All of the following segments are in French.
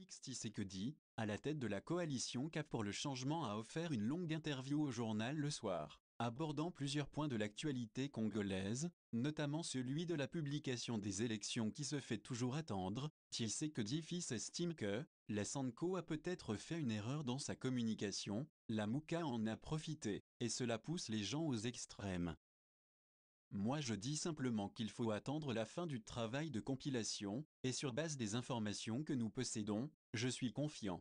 Félix Tshisekedi, à la tête de la coalition Cap pour le changement, a offert une longue interview au journal Le Soir, abordant plusieurs points de l'actualité congolaise, notamment celui de la publication des élections qui se fait toujours attendre. Tshisekedi fils estime que la Sanco a peut-être fait une erreur dans sa communication, la Mouka en a profité, et cela pousse les gens aux extrêmes. Moi je dis simplement qu'il faut attendre la fin du travail de compilation, et sur base des informations que nous possédons, je suis confiant.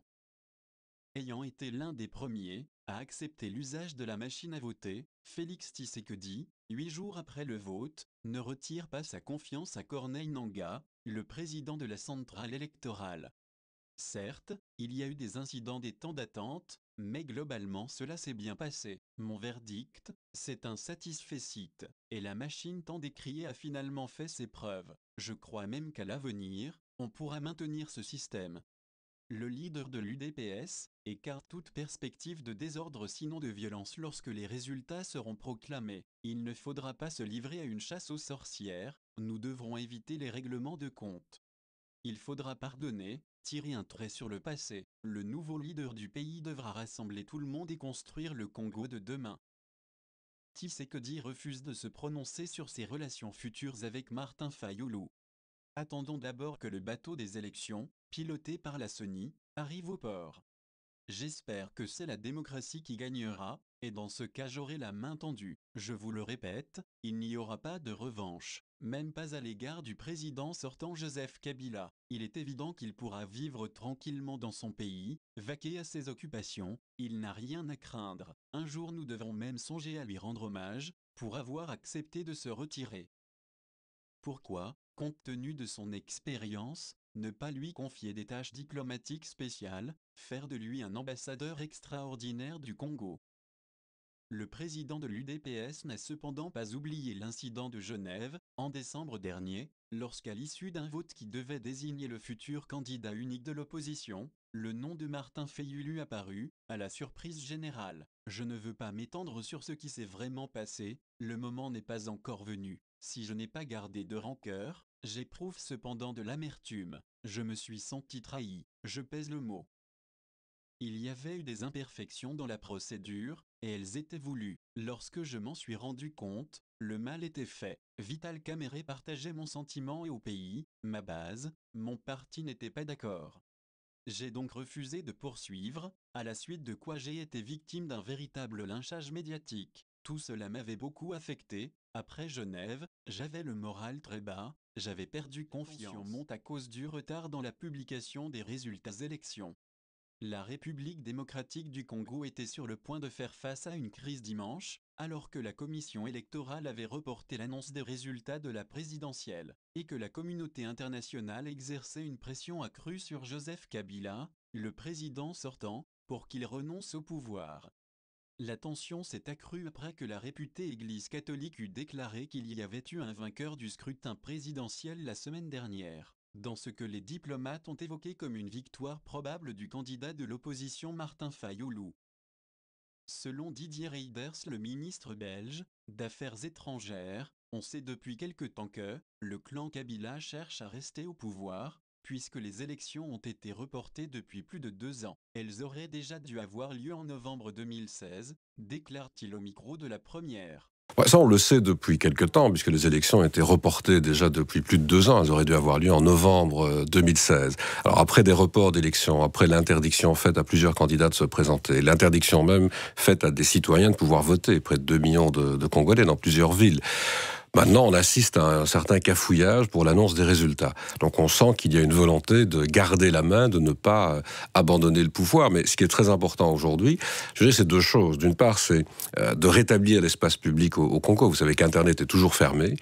Ayant été l'un des premiers à accepter l'usage de la machine à voter, Félix Tshisekedi, 8 jours après le vote, ne retire pas sa confiance à Corneille Nangaa, le président de la centrale électorale. Certes, il y a eu des incidents des temps d'attente, mais globalement cela s'est bien passé. Mon verdict, c'est un satisfecit, et la machine tant décriée a finalement fait ses preuves. Je crois même qu'à l'avenir, on pourra maintenir ce système. Le leader de l'UDPS écarte toute perspective de désordre sinon de violence lorsque les résultats seront proclamés. Il ne faudra pas se livrer à une chasse aux sorcières, nous devrons éviter les règlements de compte. Il faudra pardonner, tirer un trait sur le passé. Le nouveau leader du pays devra rassembler tout le monde et construire le Congo de demain. Tshisekedi refuse de se prononcer sur ses relations futures avec Martin Fayulu. Attendons d'abord que le bateau des élections, piloté par la CENI, arrive au port. J'espère que c'est la démocratie qui gagnera, et dans ce cas j'aurai la main tendue. Je vous le répète, il n'y aura pas de revanche, même pas à l'égard du président sortant Joseph Kabila. Il est évident qu'il pourra vivre tranquillement dans son pays, vaquer à ses occupations, il n'a rien à craindre. Un jour nous devrons même songer à lui rendre hommage, pour avoir accepté de se retirer. Pourquoi, compte tenu de son expérience, ne pas lui confier des tâches diplomatiques spéciales, faire de lui un ambassadeur extraordinaire du Congo? Le président de l'UDPS n'a cependant pas oublié l'incident de Genève, en décembre dernier, lorsqu'à l'issue d'un vote qui devait désigner le futur candidat unique de l'opposition, le nom de Martin Fayulu apparut, à la surprise générale. Je ne veux pas m'étendre sur ce qui s'est vraiment passé, le moment n'est pas encore venu. Si je n'ai pas gardé de rancœur, j'éprouve cependant de l'amertume. Je me suis senti trahi, je pèse le mot. Il y avait eu des imperfections dans la procédure, et elles étaient voulues. Lorsque je m'en suis rendu compte, le mal était fait. Vital Kamerhe partageait mon sentiment et au pays, ma base, mon parti n'était pas d'accord. J'ai donc refusé de poursuivre, à la suite de quoi j'ai été victime d'un véritable lynchage médiatique. Tout cela m'avait beaucoup affecté. Après Genève, j'avais le moral très bas, j'avais perdu confiance monte à cause du retard dans la publication des résultats élections. La République démocratique du Congo était sur le point de faire face à une crise dimanche, alors que la commission électorale avait reporté l'annonce des résultats de la présidentielle, et que la communauté internationale exerçait une pression accrue sur Joseph Kabila, le président sortant, pour qu'il renonce au pouvoir. La tension s'est accrue après que la réputée Église catholique eut déclaré qu'il y avait eu un vainqueur du scrutin présidentiel la semaine dernière, dans ce que les diplomates ont évoqué comme une victoire probable du candidat de l'opposition Martin Fayulu. Selon Didier Reynders, le ministre belge d'Affaires étrangères, on sait depuis quelque temps que le clan Kabila cherche à rester au pouvoir, puisque les élections ont été reportées depuis plus de 2 ans. Elles auraient déjà dû avoir lieu en novembre 2016, déclare-t-il au micro de la première. Ouais, ça, on le sait depuis quelque temps, puisque les élections ont été reportées déjà depuis plus de 2 ans. Elles auraient dû avoir lieu en novembre 2016. Alors, après des reports d'élections, après l'interdiction faite à plusieurs candidats de se présenter, l'interdiction même faite à des citoyens de pouvoir voter, près de 2 millions de Congolais dans plusieurs villes. Maintenant, on assiste à un certain cafouillage pour l'annonce des résultats. Donc on sent qu'il y a une volonté de garder la main, de ne pas abandonner le pouvoir. Mais ce qui est très important aujourd'hui, je dirais, c'est 2 choses. D'une part, c'est de rétablir l'espace public au Congo. Vous savez qu'Internet est toujours fermé,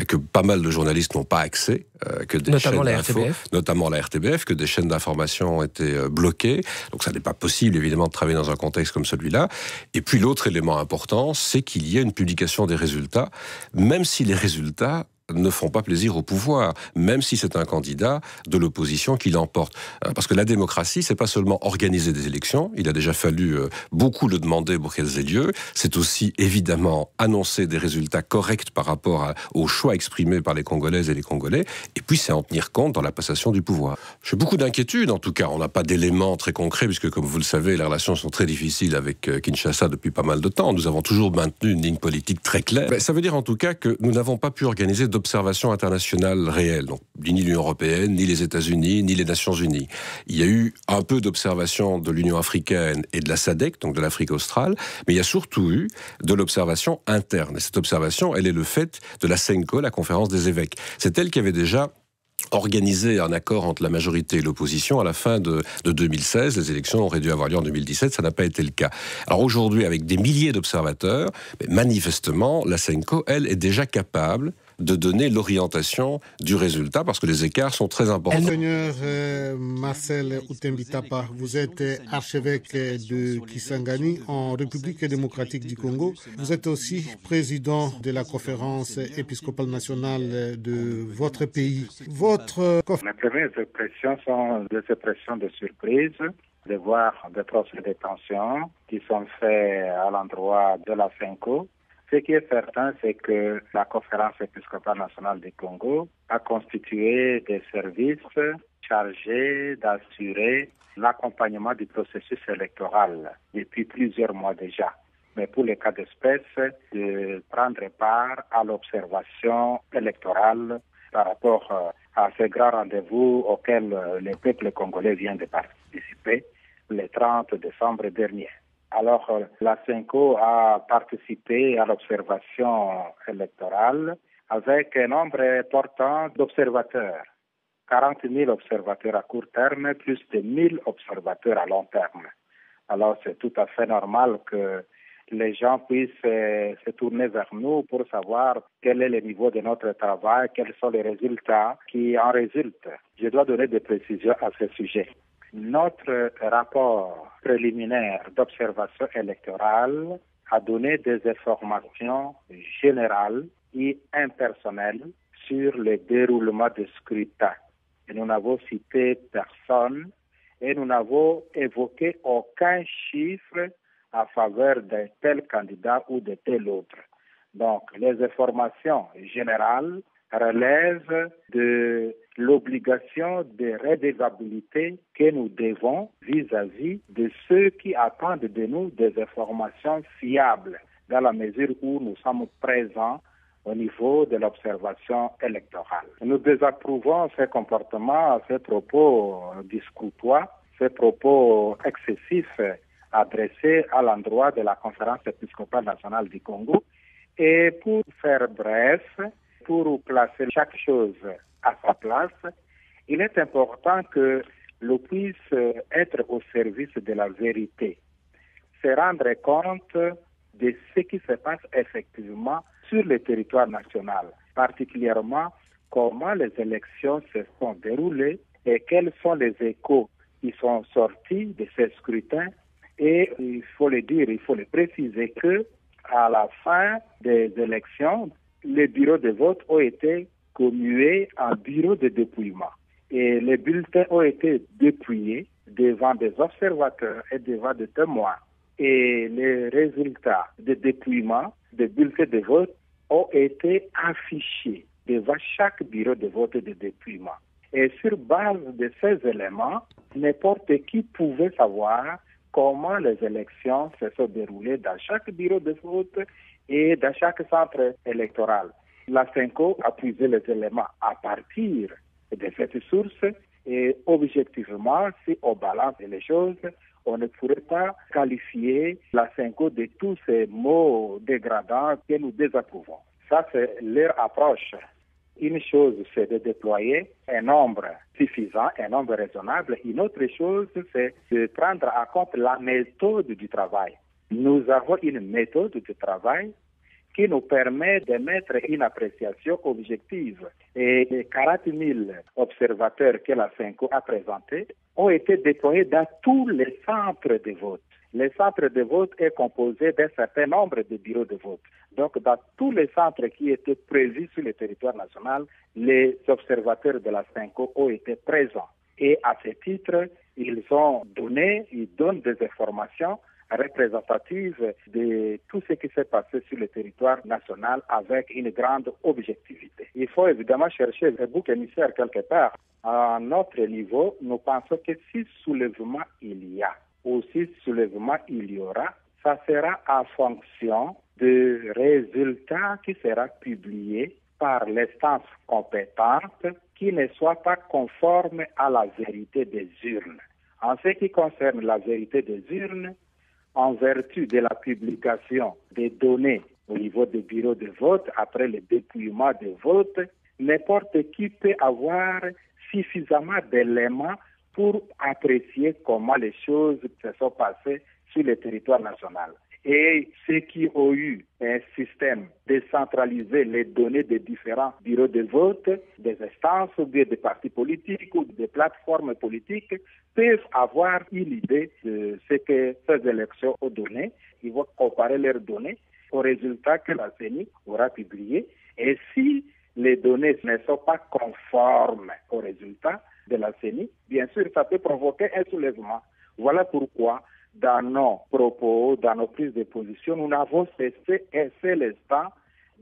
que pas mal de journalistes n'ont pas accès, que des notamment chaînes la RTBF. notamment la RTBF, que des chaînes d'information ont été bloquées. Donc ça n'est pas possible, évidemment, de travailler dans un contexte comme celui-là. Et puis l'autre élément important, c'est qu'il y ait une publication des résultats, même si les résultats ne font pas plaisir au pouvoir, même si c'est un candidat de l'opposition qui l'emporte. Parce que la démocratie, c'est pas seulement organiser des élections, il a déjà fallu beaucoup le demander pour qu'elles aient lieu, c'est aussi évidemment annoncer des résultats corrects par rapport aux choix exprimés par les Congolaises et les Congolais, et puis c'est en tenir compte dans la passation du pouvoir. J'ai beaucoup d'inquiétudes, en tout cas, on n'a pas d'éléments très concrets, puisque comme vous le savez, les relations sont très difficiles avec Kinshasa depuis pas mal de temps, nous avons toujours maintenu une ligne politique très claire. Mais ça veut dire en tout cas que nous n'avons pas pu organiser d'observation internationale réelle, donc ni l'Union européenne, ni les États-Unis, ni les Nations unies. Il y a eu un peu d'observation de l'Union africaine et de la SADC, donc de l'Afrique australe, mais il y a surtout eu de l'observation interne. Et cette observation, elle est le fait de la CENCO, la conférence des évêques. C'est elle qui avait déjà organisé un accord entre la majorité et l'opposition à la fin de 2016. Les élections auraient dû avoir lieu en 2017, ça n'a pas été le cas. Alors aujourd'hui, avec des milliers d'observateurs, manifestement, la CENCO, elle, est déjà capable de donner l'orientation du résultat, parce que les écarts sont très importants. Monseigneur Marcel Outembitapa, vous êtes archevêque de Kisangani en République démocratique du Congo. Vous êtes aussi président de la conférence épiscopale nationale de votre pays. Mes premières impressions sont des impressions de surprise, de voir des procès de tension qui sont faits à l'endroit de la CENCO. Ce qui est certain, c'est que la conférence épiscopale nationale du Congo a constitué des services chargés d'assurer l'accompagnement du processus électoral depuis plusieurs mois déjà. Mais pour les cas d'espèce, de prendre part à l'observation électorale par rapport à ce grand rendez-vous auquel le peuple congolais vient de participer le 30 décembre dernier. Alors, la CENCO a participé à l'observation électorale avec un nombre important d'observateurs. 40 000 observateurs à court terme, plus de 1 000 observateurs à long terme. Alors, c'est tout à fait normal que les gens puissent se tourner vers nous pour savoir quel est le niveau de notre travail, quels sont les résultats qui en résultent. Je dois donner des précisions à ce sujet. Notre rapport préliminaire d'observation électorale a donné des informations générales et impersonnelles sur le déroulement des scrutins. Et nous n'avons cité personne et nous n'avons évoqué aucun chiffre à faveur de tel candidat ou de tel autre. Donc, les informations générales relèvent de l'obligation de redevabilité que nous devons vis-à-vis de ceux qui attendent de nous des informations fiables, dans la mesure où nous sommes présents au niveau de l'observation électorale. Nous désapprouvons ces comportements, ces propos discoutois, ces propos excessifs adressés à l'endroit de la conférence épiscopale nationale du Congo. Et pour faire bref, pour placer chaque chose à sa place, il est important que l'on puisse être au service de la vérité, se rendre compte de ce qui se passe effectivement sur le territoire national, particulièrement comment les élections se sont déroulées et quels sont les échos qui sont sortis de ces scrutins. Et il faut le dire, il faut le préciser que à la fin des élections, les bureaux de vote ont été commués en bureaux de dépouillement. Et les bulletins ont été dépouillés devant des observateurs et devant des témoins. Et les résultats de dépouillement des bulletins de vote ont été affichés devant chaque bureau de vote de dépouillement. Et sur base de ces éléments, n'importe qui pouvait savoir comment les élections se sont déroulées dans chaque bureau de vote et dans chaque centre électoral. La CENCO a puisé les éléments à partir de cette source et objectivement, si on balance les choses, on ne pourrait pas qualifier la CENCO de tous ces mots dégradants que nous désapprouvons. Ça, c'est leur approche. Une chose, c'est de déployer un nombre suffisant, un nombre raisonnable. Une autre chose, c'est de prendre en compte la méthode du travail. Nous avons une méthode de travail qui nous permet de mettre une appréciation objective. Et les 40 000 observateurs que la CENCO a présentés ont été déployés dans tous les centres de vote. les centres de vote est composé d'un certain nombre de bureaux de vote. Donc, dans tous les centres qui étaient prévus sur le territoire national, les observateurs de la CENCO ont été présents. Et à ce titre, ils donnent des informations représentatives de tout ce qui s'est passé sur le territoire national avec une grande objectivité. Il faut évidemment chercher le bouc émissaire quelque part. À notre niveau, nous pensons que si soulèvement il y a, ou si soulèvement il y aura, ça sera en fonction des résultats qui sera publié par l'instance compétente qui ne soit pas conforme à la vérité des urnes. En ce qui concerne la vérité des urnes, en vertu de la publication des données au niveau des bureaux de vote, après le dépouillement des votes, n'importe qui peut avoir suffisamment d'éléments pour apprécier comment les choses se sont passées sur le territoire national. Et ceux qui ont eu un système décentralisé, les données des différents bureaux de vote, des instances ou bien des partis politiques ou des plateformes politiques, peuvent avoir une idée de ce que ces élections ont donné. Ils vont comparer leurs données aux résultats que la CENI aura publiés. Et si les données ne sont pas conformes aux résultats de la CENI, bien sûr, ça peut provoquer un soulèvement. Voilà pourquoi, dans nos propos, dans nos prises de position, nous n'avons cessé un seul instant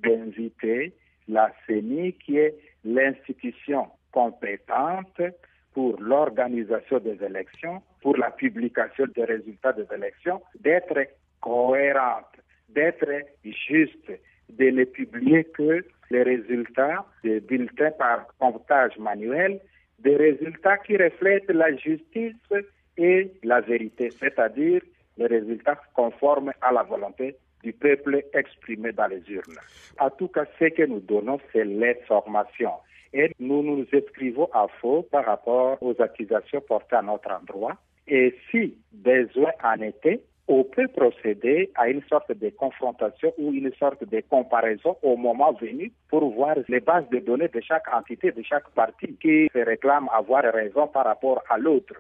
d'inviter la CENI, qui est l'institution compétente pour l'organisation des élections, pour la publication des résultats des élections, d'être cohérente, d'être juste, de ne publier que les résultats des bulletins par comptage manuel, des résultats qui reflètent la justice et la vérité, c'est-à-dire les résultats conformes à la volonté du peuple exprimé dans les urnes. En tout cas, ce que nous donnons, c'est l'information. Et nous nous inscrivons à faux par rapport aux accusations portées à notre endroit. Et si besoin en était, on peut procéder à une sorte de confrontation ou une sorte de comparaison au moment venu pour voir les bases de données de chaque entité, de chaque parti qui se réclame avoir raison par rapport à l'autre.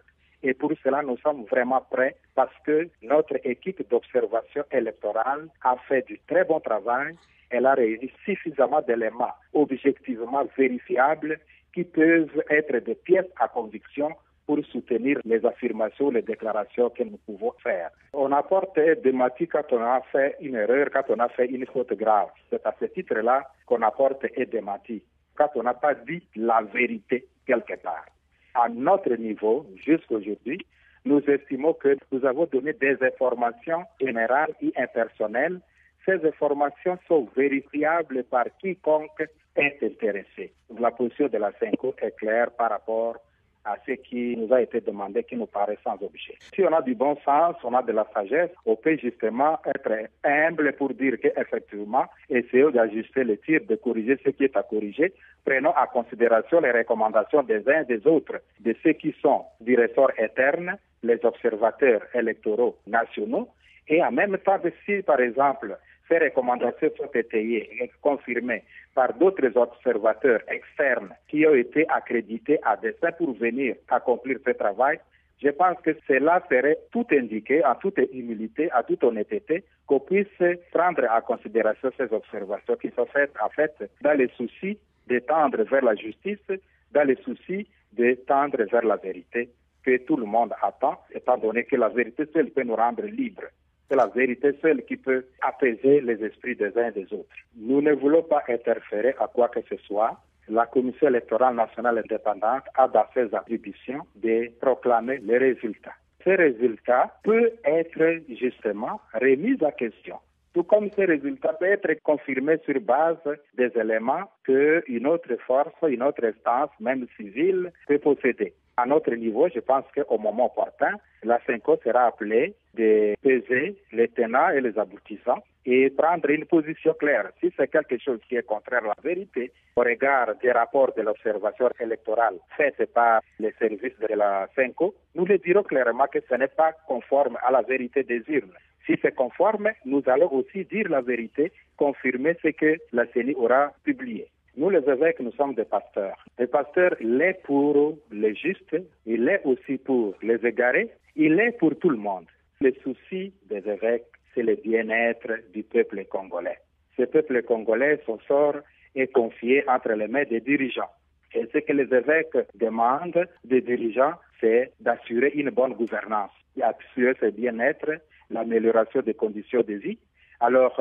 Et pour cela, nous sommes vraiment prêts parce que notre équipe d'observation électorale a fait du très bon travail. Elle a réuni suffisamment d'éléments objectivement vérifiables qui peuvent être des pièces à conviction pour soutenir les affirmations, les déclarations que nous pouvons faire. On apporte des matières quand on a fait une erreur, quand on a fait une faute grave. C'est à ce titre-là qu'on apporte des matières, quand on n'a pas dit la vérité quelque part. À notre niveau, jusqu'aujourd'hui, nous estimons que nous avons donné des informations générales et impersonnelles. Ces informations sont vérifiables par quiconque est intéressé. La position de la CENCO est claire par rapport à ce qui nous a été demandé, qui nous paraît sans objet. Si on a du bon sens, on a de la sagesse, on peut justement être humble pour dire qu'effectivement, essayons d'ajuster le tir, de corriger ce qui est à corriger. Prenons en considération les recommandations des uns et des autres, de ceux qui sont du ressort interne, les observateurs électoraux nationaux, et en même temps, si par exemple, ces recommandations sont étayées et confirmées par d'autres observateurs externes qui ont été accrédités à dessein pour venir accomplir ce travail, je pense que cela serait tout indiqué, en toute humilité, en toute honnêteté, qu'on puisse prendre en considération ces observations qui sont faites, en fait, dans le souci de tendre vers la justice, dans le souci de tendre vers la vérité que tout le monde attend, étant donné que la vérité seule peut nous rendre libres. C'est la vérité seule qui peut apaiser les esprits des uns et des autres. Nous ne voulons pas interférer à quoi que ce soit. La Commission électorale nationale indépendante a dans ses attributions de proclamer les résultats. Ces résultats peuvent être justement remis en question. Tout comme ces résultats peuvent être confirmés sur base des éléments qu'une autre force, une autre instance, même civile, peut posséder. À notre niveau, je pense qu'au moment opportun, la CENCO sera appelée de peser les tenants et les aboutissants et prendre une position claire. Si c'est quelque chose qui est contraire à la vérité, au regard des rapports de l'observation électorale faite par les services de la CENCO, nous le dirons clairement que ce n'est pas conforme à la vérité des urnes. Si c'est conforme, nous allons aussi dire la vérité, confirmer ce que la CENI aura publié. Nous, les évêques, nous sommes des pasteurs. Les pasteurs, il est pour les justes, il est aussi pour les égarés, il est pour tout le monde. Le souci des évêques, c'est le bien-être du peuple congolais. Ce peuple congolais, son sort est confié entre les mains des dirigeants. Et ce que les évêques demandent des dirigeants, c'est d'assurer une bonne gouvernance, d'assurer ce bien-être, l'amélioration des conditions de vie. Alors,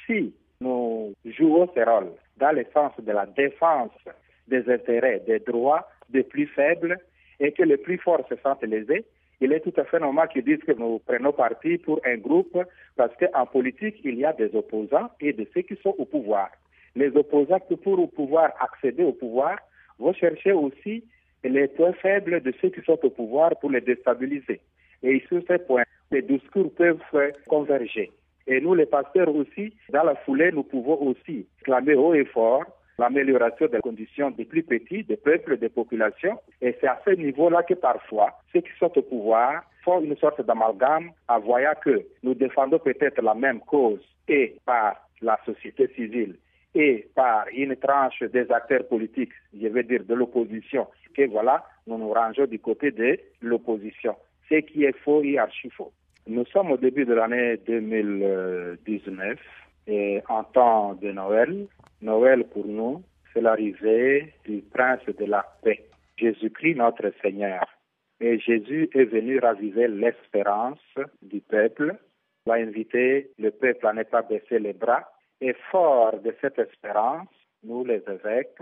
si nous jouons ce rôle dans le sens de la défense des intérêts, des droits des plus faibles et que les plus forts se sentent lésés, il est tout à fait normal qu'ils disent que nous prenons parti pour un groupe parce qu'en politique, il y a des opposants et de ceux qui sont au pouvoir. Les opposants, pour pouvoir accéder au pouvoir, vont chercher aussi les points faibles de ceux qui sont au pouvoir pour les déstabiliser. Et sur ces points, les discours peuvent converger. Et nous, les pasteurs aussi, dans la foulée, nous pouvons aussi clamer haut et fort l'amélioration des conditions des plus petits, des peuples, des populations. Et c'est à ce niveau-là que parfois, ceux qui sont au pouvoir font une sorte d'amalgame en voyant que nous défendons peut-être la même cause et par la société civile et par une tranche des acteurs politiques, je veux dire de l'opposition, que voilà, nous nous rangeons du côté de l'opposition. Ce qui est faux et archi faux. Nous sommes au début de l'année 2019 et en temps de Noël. Noël pour nous, c'est l'arrivée du prince de la paix, Jésus-Christ notre Seigneur. Et Jésus est venu raviver l'espérance du peuple, il a invité le peuple à ne pas baisser les bras. Et fort de cette espérance, nous les évêques,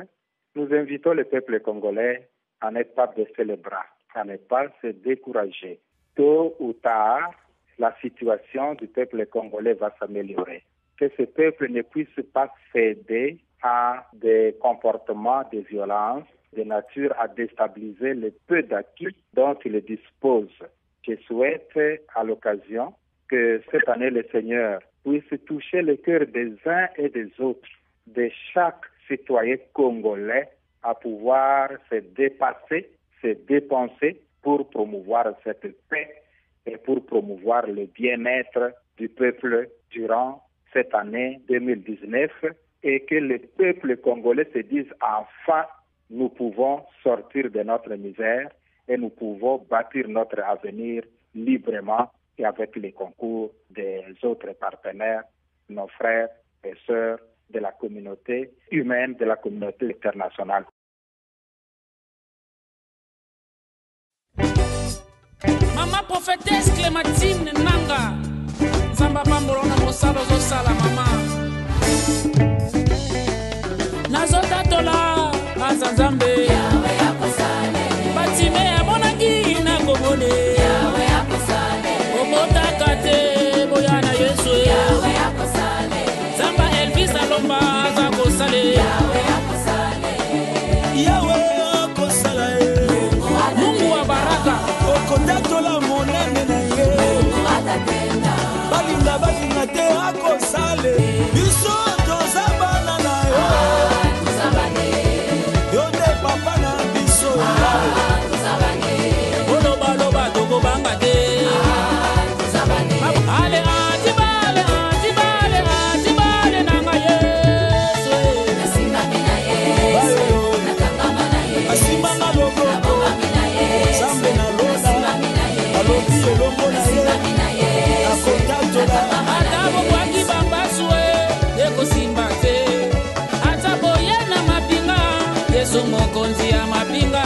nous invitons le peuple congolais à ne pas baisser les bras, à ne pas se décourager. Tôt ou tard, la situation du peuple congolais va s'améliorer. Que ce peuple ne puisse pas céder à des comportements de violence, de nature à déstabiliser le peu d'acquis dont il dispose. Je souhaite à l'occasion que cette année le Seigneur puisse toucher le cœur des uns et des autres, de chaque citoyen congolais à pouvoir se dépasser, se dépenser pour promouvoir cette paix et pour promouvoir le bien-être du peuple durant cette année 2019 et que le peuple congolais se dise enfin nous pouvons sortir de notre misère et nous pouvons bâtir notre avenir librement et avec les concours des autres partenaires, nos frères et sœurs de la communauté humaine, de la communauté internationale. Mama prophétesse Clémentine Nanga Zamba bambolona mosalo zosala mama Nazota tola azanzambe Yawe yakosale Batime amonaki na komone Yawe yakosale Omotaka te boyana Yesu Yawe yakosale Zamba Elvis alomba azakosale Yawe yakosale Yawe yakosale Mungu wa baraka Okotatola monene na ye Balinga te akosale Biso tozabana na yo Yo te papa na biso Oloba toko banga te Ale atibale nanga Yesu Asimba na logo Sambe na loda Alobi elongo na ye Akotatola Atabo kwa kibambaswe Eko simba te Atabo yena mapinga Yesu mokonzi ya mapinga